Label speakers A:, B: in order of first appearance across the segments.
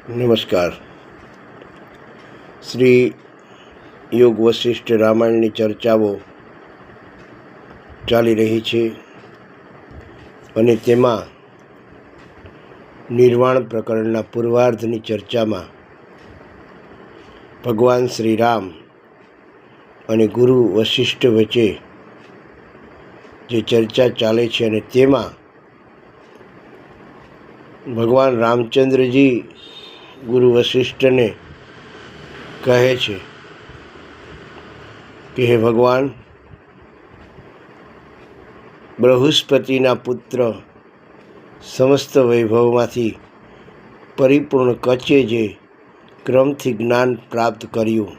A: નમસ્કાર. શ્રી યોગ વશિષ્ઠ રામાયણની ચર્ચાઓ ચાલી રહી છે અને તેમાં નિર્વાણ પ્રકરણના પૂર્વાર્ધની ચર્ચામાં ભગવાન શ્રી રામ અને ગુરુ વશિષ્ઠ વચ્ચે જે ચર્ચા ચાલે છે અને તેમાં ભગવાન રામચંદ્રજી ગુરુ વશિષ્ઠને કહે છે કે હે ભગવાન, બૃહસ્પતિના પુત્ર સમસ્ત વૈભવમાંથી પરિપૂર્ણ કચ્છે જે ક્રમથી જ્ઞાન પ્રાપ્ત કર્યું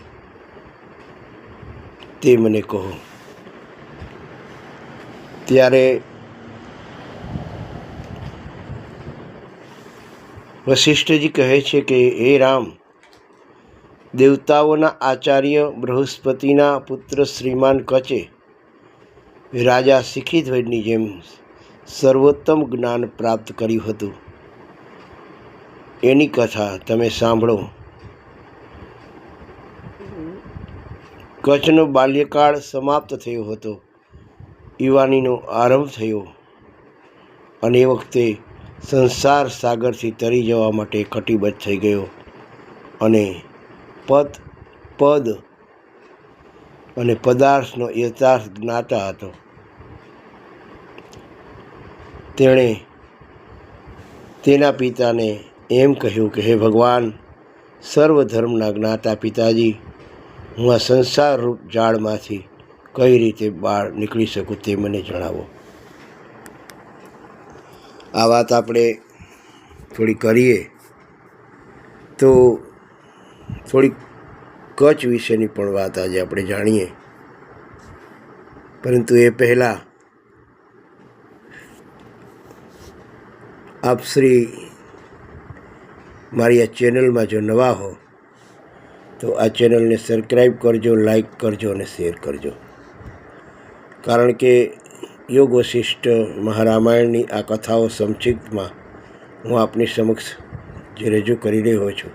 A: તે મને કહો. ત્યારે વશિષ્ઠજી કહે છે કે હે રામ, દેવતાઓના આચાર્ય બૃહસ્પતિના પુત્ર શ્રીમાન કચ્છે રાજા શિખીધ્વજની જેમ સર્વોત્તમ જ્ઞાન પ્રાપ્ત કર્યું હતું. એની કથા તમે સાંભળો. કચ્છનો બાલ્યકાળ સમાપ્ત થયો હતો, યુવાનીનો આરંભ થયો અને એ વખતે સંસાર સાગરથી તરી જવા માટે કટિબદ્ધ થઈ ગયો અને પદ અને પદાર્થનો યથાર્થ જ્ઞાતા હતો. તેણે તેના પિતાને એમ કહ્યું કે હે ભગવાન, સર્વધર્મના જ્ઞાતા પિતાજી, હું આ સંસાર રૂપ જાળમાંથી કઈ રીતે બહાર નીકળી શકું તે મને જણાવો. આ વાત આપણે થોડી કરીએ તો થોડી કચ્છ વિશેની પણ વાત આજે આપણે જાણીએ. પરંતુ એ પહેલાં આપ શ્રી મારી આ ચેનલમાં જો નવા હો તો આ ચેનલને સબસ્ક્રાઈબ કરજો, લાઈક કરજો અને શેર કરજો. કારણ કે યોગ વશિષ્ઠ મહારામાયણની આ કથાઓ સંક્ષિપ્તમાં હું આપની સમક્ષ જે રજૂ કરી રહ્યો છું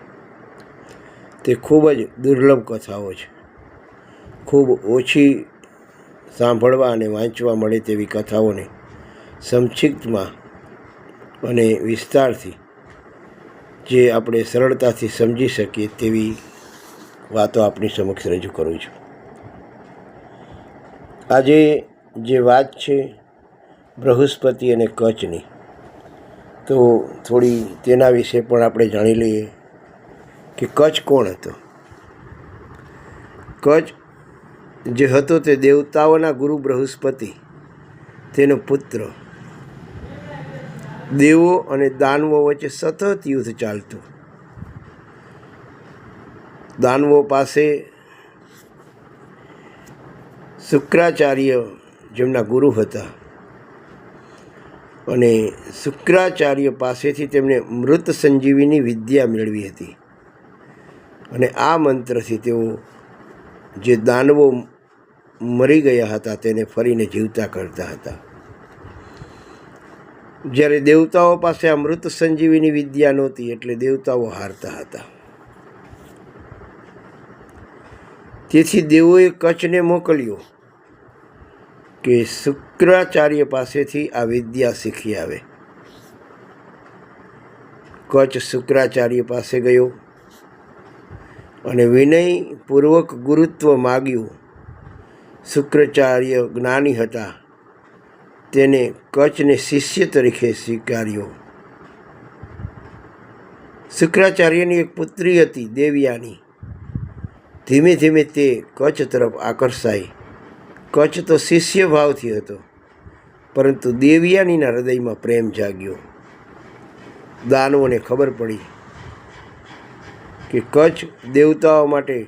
A: તે ખૂબ જ દુર્લભ કથાઓ છે. ખૂબ ઓછી સાંભળવા અને વાંચવા મળે તેવી કથાઓને સંક્ષિપ્તમાં અને વિસ્તારથી જે આપણે સરળતાથી સમજી શકીએ તેવી વાતો આપની સમક્ષ રજૂ કરું છું. આજે જે વાત છે બૃહસ્પતિ અને કચ્છની, તો થોડી તેના વિશે પણ આપણે જાણી લઈએ કે કચ્છ કોણ હતો. કચ્છ જે હતો તે દેવતાઓના ગુરુ બૃહસ્પતિ, તેનો પુત્ર. દેવો અને દાનવો વચ્ચે સતત યુદ્ધ ચાલતું. દાનવો પાસે શુક્રાચાર્ય જેમના ગુરુ હતા અને શુક્રાચાર્ય પાસેથી તેમણે મૃત સંજીવીની વિદ્યા મેળવી હતી અને આ મંત્રથી તેઓ જે દાનવો મરી ગયા હતા તેને ફરીને જીવતા કરતા હતા. જ્યારે દેવતાઓ પાસે આ મૃત સંજીવીની વિદ્યા નહોતી એટલે દેવતાઓ હારતા હતા. તેથી દેવોએ કચ્છને મોકલ્યો કે શુક્રાચાર્ય પાસેથી આ વિદ્યા શીખી આવે. કચ્છ શુક્રાચાર્ય પાસે ગયો અને વિનયપૂર્વક ગુરુત્વ માગ્યું. શુક્રાચાર્ય જ્ઞાની હતા, તેને કચ્છને શિષ્ય તરીકે સ્વીકાર્યો. શુક્રાચાર્યની એક પુત્રી હતી દેવયાની. ધીમે ધીમે તે કચ્છ તરફ આકર્ષાઈ. કચ્છ તો શિષ્ય ભાવથી હતો, પરંતુ દેવયાનીના હૃદયમાં પ્રેમ જાગ્યો. દાનવોને ખબર પડી કે કચ્છ દેવતાઓ માટે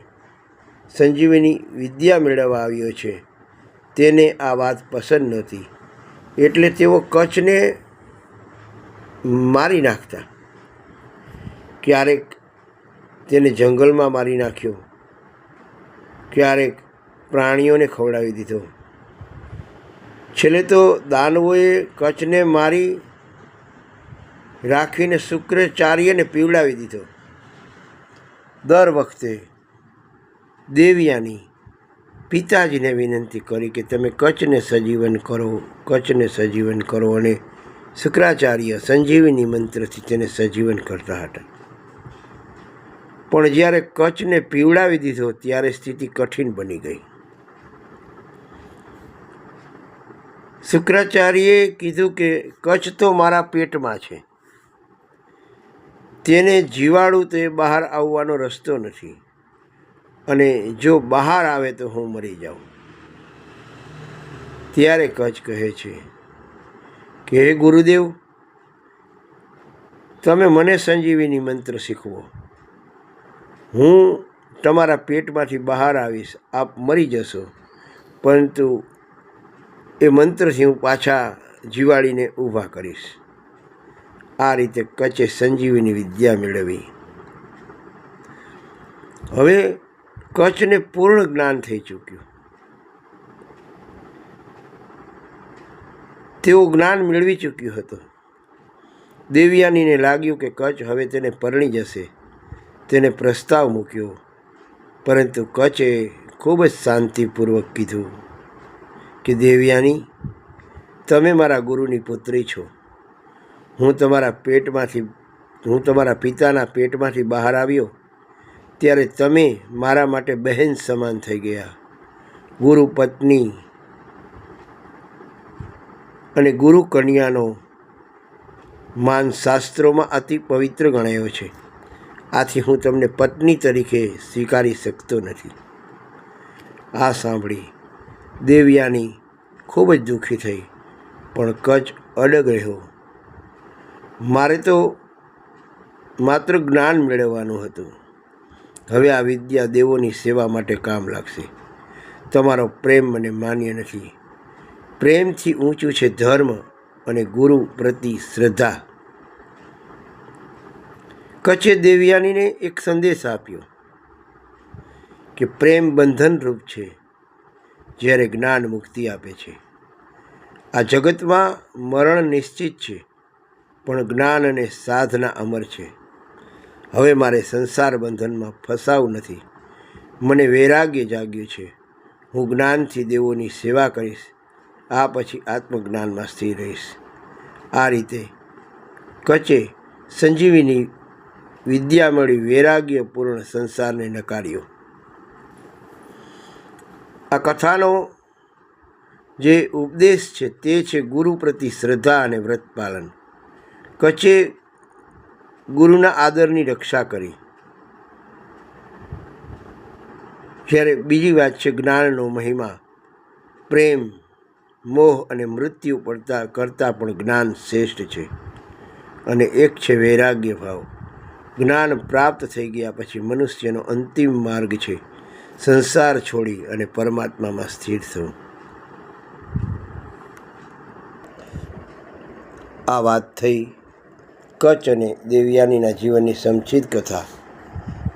A: સંજીવની વિદ્યા મેળવવા આવ્યો છે. તેને આ વાત પસંદ નહોતી એટલે તેઓ કચ્છને મારી નાખતા. ક્યારેક તેને જંગલમાં મારી નાખ્યો, ક્યારેક પ્રાણીઓને ખવડાવી દીધો. છેલ્લે તો દાનવોએ કચ્છને મારી રાખીને શુક્રાચાર્યને પીવડાવી દીધો. દર વખતે દેવયાની પિતાજીને વિનંતી કરી કે તમે કચ્છને સજીવન કરો, કચ્છને સજીવન કરો, અને શુક્રાચાર્ય સંજીવની મંત્રથી તેને સજીવન કરતા હતા. પણ જ્યારે કચ્છને પીવડાવી દીધો ત્યારે સ્થિતિ કઠિન બની ગઈ. શુક્રાચાર્યએ કીધું કે કચ્છ તો મારા પેટમાં છે, તેને જીવાડું તો એ બહાર આવવાનો રસ્તો નથી, અને જો બહાર આવે તો હું મરી જાઉં. ત્યારે કચ્છ કહે છે કે હે ગુરુદેવ, તમે મને સંજીવની મંત્ર શીખવો, હું તમારા પેટમાંથી બહાર આવીશ, આપ મરી જશો, પરંતુ એ મંત્રથી હું પાછા જીવાડીને ઊભા કરીશ. આ રીતે કચ્છે સંજીવની વિદ્યા મેળવી. હવે કચ્છને પૂર્ણ જ્ઞાન થઈ ચૂક્યું. તેઓ જ્ઞાન મેળવી ચૂક્યું હતું. દેવયાનીને લાગ્યું કે કચ્છ હવે તેને પરણી જશે. તેને પ્રસ્તાવ મૂક્યો, પરંતુ કચ્છે ખૂબ જ શાંતિપૂર્વક કીધું કે દેવયાની, તમે મારા ગુરુની પુત્રી છો. હું તમારા પિતાના પેટમાંથી બહાર આવ્યો ત્યારે તમે મારા માટે બહેન સમાન થઈ ગયા. ગુરુ પત્ની અને ગુરુ કન્યાનો માન શાસ્ત્રોમાં અતિ પવિત્ર ગણાયો છે. આથી હું તમને પત્ની તરીકે સ્વીકારી શકતો નથી. આ સાંભળી દેવયાની ખૂબ જ દુઃખી થઈ, પણ કચ્છ અડગ રહ્યો. મારે તો માત્ર જ્ઞાન મેળવવાનું હતું. હવે આ વિદ્યા દેવોની સેવા માટે કામ લાગશે. તમારો પ્રેમ મને માન્ય નથી. પ્રેમથી ઊંચું છે ધર્મ અને ગુરુ પ્રતિ શ્રદ્ધા. કચ્છે દેવયાનીને એક સંદેશ આપ્યો કે પ્રેમ બંધનરૂપ છે, જ્યારે જ્ઞાન મુક્તિ આપે છે. આ જગતમાં મરણ નિશ્ચિત છે, પણ જ્ઞાન અને સાધના અમર છે. હવે મારે સંસાર બંધનમાં ફસાવું નથી. મને વૈરાગ્ય જાગ્યું છે. હું જ્ઞાનથી દેવોની સેવા કરીશ. આ પછી આત્મજ્ઞાનમાં સ્થિર રહીશ. આ રીતે કચ્છે સંજીવની વિદ્યા મળી વૈરાગ્યપૂર્ણ સંસારને નકાર્યો. આ કથાનો જે ઉપદેશ છે તે છે ગુરુ પ્રતિ શ્રદ્ધા અને વ્રત પાલન. કચ્છે ગુરુના આદરની રક્ષા કરી. જ્યારે બીજી વાત છે જ્ઞાનનો મહિમા. પ્રેમ, મોહ અને મૃત્યુ કરતાં પણ જ્ઞાન શ્રેષ્ઠ છે. અને એક છે વૈરાગ્ય ભાવ. જ્ઞાન પ્રાપ્ત થઈ ગયા પછી મનુષ્યનો અંતિમ માર્ગ છે સંસાર છોડી અને પરમાત્મામાં સ્થિર થવું. આ વાત થઈ કચ્છ અને દેવયાનીના જીવનની સંક્ષિપ્ત કથા.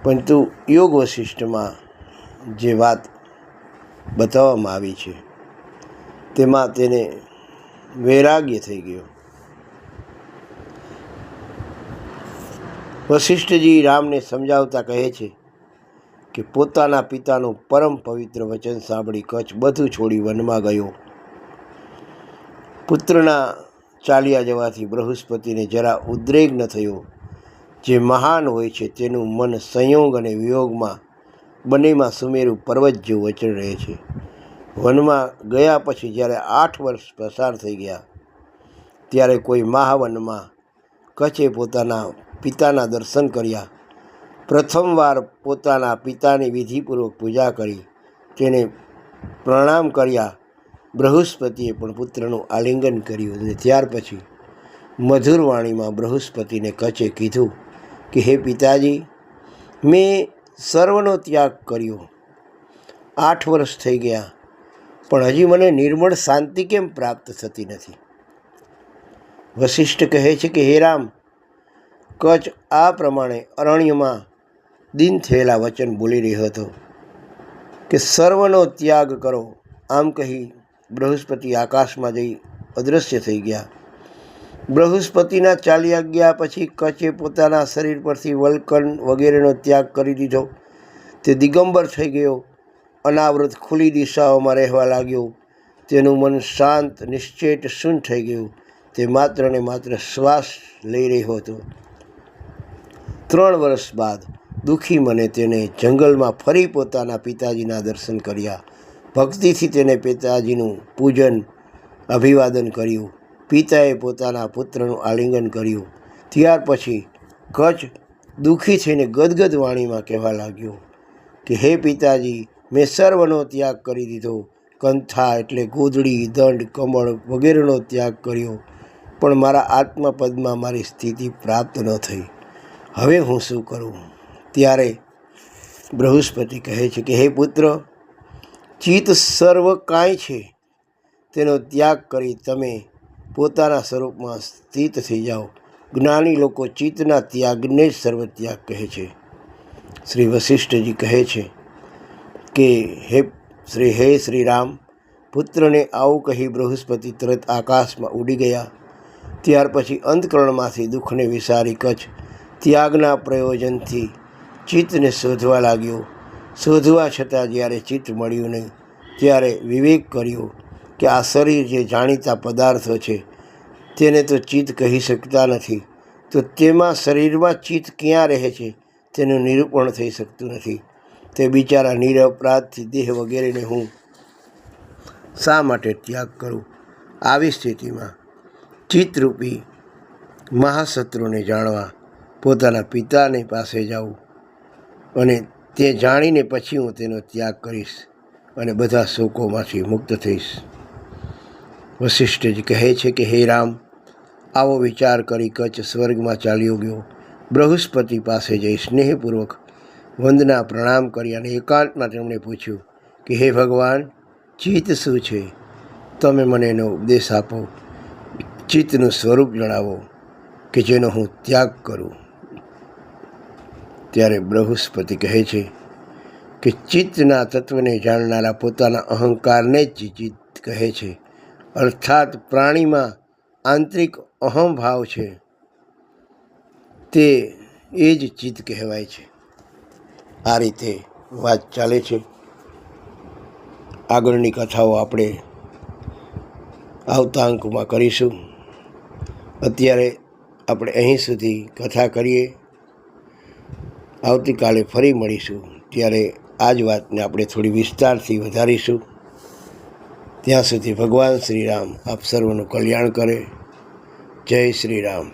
A: પરંતુ યોગ વશિષ્ઠમાં જે વાત બતાવવામાં આવી છે તેમાં તેને વૈરાગ્ય થઈ ગયો. વશિષ્ઠજી રામને સમજાવતા કહે છે કે પોતાના પિતાનું પરમ પવિત્ર વચન સાંભળી કચ્છ બધું છોડી વનમાં ગયો. પુત્રના ચાલ્યા જવાથી બૃહસ્પતિને જરા ઉદ્રેક ન થયો. જે મહાન હોય છે તેનું મન સંયોગ અને વિયોગમાં બંનેમાં સુમેરુ પર્વત જેવું વચન રહે છે. વનમાં ગયા પછી જ્યારે 8 વર્ષ પસાર થઈ ગયા ત્યારે કોઈ મહાવનમાં કચ્છે પોતાના પિતાના દર્શન કર્યા. પ્રથમવાર પોતાના પિતાની વિધિપૂર્વક પૂજા કરી તેને પ્રણામ કર્યા. બૃહસ્પતિએ પણ પુત્રનું આલિંગન કર્યું અને ત્યાર પછી મધુર વાણીમાં બૃહસ્પતિને કચ્છે કીધું કે હે પિતાજી, મેં સર્વનો ત્યાગ કર્યો. 8 વર્ષ થઈ ગયા, પણ હજી મને નિર્મળ શાંતિ કેમ પ્રાપ્ત થતી નથી? વશિષ્ઠ કહે છે કે હે રામ, કચ્છ આ પ્રમાણે અરણ્યમાં દિન થયેલા વચન બોલી રહ્યો હતો કે સર્વનો ત્યાગ કરો. આમ કહી બૃહસ્પતિ આકાશમાં જઈ અદૃશ્ય થઈ ગયા. બૃહસ્પતિના ચાલ્યા ગયા પછી કચ્છે પોતાના શરીર પરથી વલ્કન વગેરેનો ત્યાગ કરી દીધો. તે દિગંબર થઈ ગયો, અનાવૃત ખુલ્લી દિશાઓમાં રહેવા લાગ્યો. તેનું મન શાંત, નિશ્ચેત, શૂન્ય થઈ ગયું. તે માત્ર ને માત્ર શ્વાસ લઈ રહ્યો હતો. 3 વર્ષ બાદ દુઃખી મને તેને જંગલમાં ફરી પોતાના પિતાજીના દર્શન કર્યા. ભક્તિથી તેને પિતાજીનું પૂજન, અભિવાદન કર્યું. પિતાએ પોતાના પુત્રનું આલિંગન કર્યું. ત્યાર પછી કચ્છ દુઃખી થઈને ગદગદ વાણીમાં કહેવા લાગ્યો કે હે પિતાજી, મેં સર્વનો ત્યાગ કરી દીધો. કંથા એટલે ગોદડી, દંડ, કમળ વગેરેનો ત્યાગ કર્યો, પણ મારા આત્મપદમાં મારી સ્થિતિ પ્રાપ્ત ન થઈ. હવે હું શું કરું? ત્યારે બૃહસ્પતિ કહે છે કે હે પુત્ર, ચિત્ત સર્વ કાંઈ છે તેનો ત્યાગ કરી તમે પોતાના સ્વરૂપમાં સ્થિત થઈ જાઓ. જ્ઞાની લોકો ચિત્તના ત્યાગને જ સર્વ ત્યાગ કહે છે. શ્રી વશિષ્ઠજી કહે છે કે હે શ્રી રામ, પુત્રને આવું કહી બૃહસ્પતિ તરત આકાશમાં ઉડી ગયા. ત્યાર પછી અંતકરણમાંથી દુઃખને વિસારી કચ્છ ત્યાગના પ્રયોજનથી ચિત્તને શોધવા લાગ્યો. શોધવા છતાં જ્યારે ચિત્ત મળ્યું નહીં, ત્યારે વિવેક કર્યો કે આ શરીર જે જાણીતા પદાર્થો છે તેને તો ચિત્ત કહી શકતા નથી, તો તેમાં શરીરમાં ચિત્ત ક્યાં રહે છે તેનું નિરૂપણ થઈ શકતું નથી. તે બિચારા નિરપરાધથી દેહ વગેરેને હું શા માટે ત્યાગ કરું? આવી સ્થિતિમાં ચિત્તરૂપી મહાશત્રુને જાણવા પોતાના પિતાની પાસે જાઉં અને તે જાણીને પછી હું તેનો ત્યાગ કરીશ અને બધા શોકોમાંથી મુક્ત થઈશ. વશિષ્ઠજી કહે છે કે હે રામ, આવો વિચાર કરી કચ્છ સ્વર્ગમાં ચાલ્યો ગયો. બૃહસ્પતિ પાસે જઈ સ્નેહપૂર્વક વંદના પ્રણામ કર્યા અને એકાંતમાં તેમણે પૂછ્યું કે હે ભગવાન, ચિત્ત શું છે? તમે મને એનો ઉપદેશ આપો. ચિત્તનું સ્વરૂપ જણાવો કે જેનો હું ત્યાગ કરું. ત્યારે બૃહસ્પતિ કહે છે કે ચિત્તના તત્વને જાણનારા પોતાના અહંકારને જ ચિત્ત કહે છે. અર્થાત પ્રાણીમાં આંતરિક અહંભાવ છે તે એ જ ચિત્ત કહેવાય છે. આ રીતે વાત ચાલે છે. આગળની કથાઓ આપણે આવતા અંકમાં કરીશું. અત્યારે આપણે અહીં સુધી કથા કરીએ. આવતીકાલે ફરી મળીશું, ત્યારે આ જ વાતને આપણે થોડી વિસ્તારથી વધારીશું. ત્યાં સુધી ભગવાન શ્રી રામ આપ સર્વનું કલ્યાણ કરે. જય શ્રી રામ.